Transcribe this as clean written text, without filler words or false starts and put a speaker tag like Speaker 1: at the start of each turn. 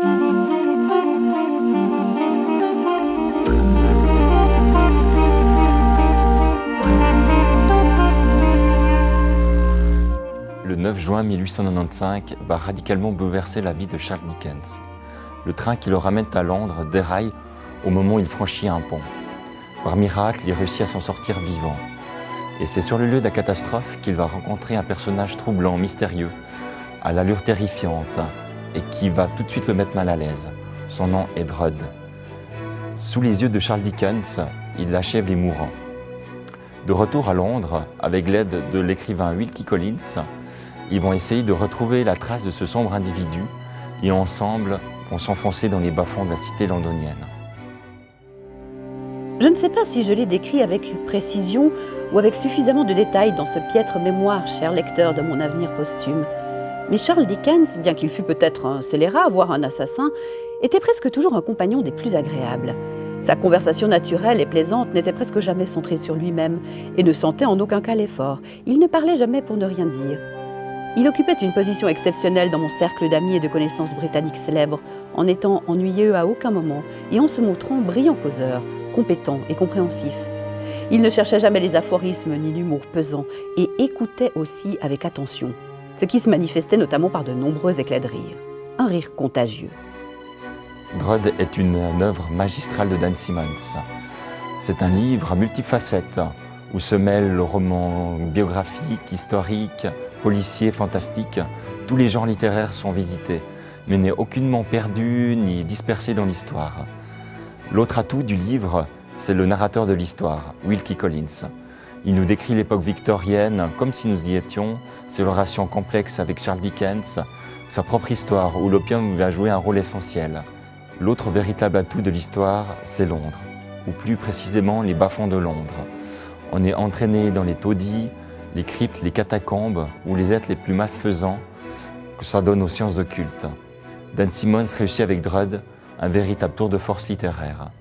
Speaker 1: Le 9 juin 1895 va radicalement bouleverser la vie de Charles Dickens. Le train qui le ramène à Londres déraille au moment où il franchit un pont. Par miracle, il réussit à s'en sortir vivant. Et c'est sur le lieu de la catastrophe qu'il va rencontrer un personnage troublant, mystérieux, à l'allure terrifiante, et qui va tout de suite le mettre mal à l'aise. Son nom est Drudd. Sous les yeux de Charles Dickens, il achève les mourants. De retour à Londres, avec l'aide de l'écrivain Wilkie Collins, ils vont essayer de retrouver la trace de ce sombre individu et ensemble vont s'enfoncer dans les bas-fonds de la cité londonienne.
Speaker 2: Je ne sais pas si je l'ai décrit avec précision ou avec suffisamment de détails dans ce piètre mémoire, cher lecteur de mon avenir posthume. Mais Charles Dickens, bien qu'il fût peut-être un scélérat, voire un assassin, était presque toujours un compagnon des plus agréables. Sa conversation naturelle et plaisante n'était presque jamais centrée sur lui-même et ne sentait en aucun cas l'effort. Il ne parlait jamais pour ne rien dire. Il occupait une position exceptionnelle dans mon cercle d'amis et de connaissances britanniques célèbres, en étant ennuyeux à aucun moment et en se montrant brillant causeur, compétent et compréhensif. Il ne cherchait jamais les aphorismes ni l'humour pesant et écoutait aussi avec attention, ce qui se manifestait notamment par de nombreux éclats de rire, un rire contagieux.
Speaker 1: Drudd est une œuvre magistrale de Dan Simmons. C'est un livre à multiples facettes où se mêlent le roman biographique, historique, policier, fantastique. Tous les genres littéraires sont visités, mais n'est aucunement perdu ni dispersé dans l'histoire. L'autre atout du livre, c'est le narrateur de l'histoire, Wilkie Collins. Il nous décrit l'époque victorienne comme si nous y étions, ses relations complexes avec Charles Dickens, sa propre histoire où l'opium va jouer un rôle essentiel. L'autre véritable atout de l'histoire, c'est Londres, ou plus précisément les bas-fonds de Londres. On est entraîné dans les taudis, les cryptes, les catacombes, ou les êtres les plus malfaisants que ça donne aux sciences occultes. Dan Simmons réussit avec Drudd un véritable tour de force littéraire.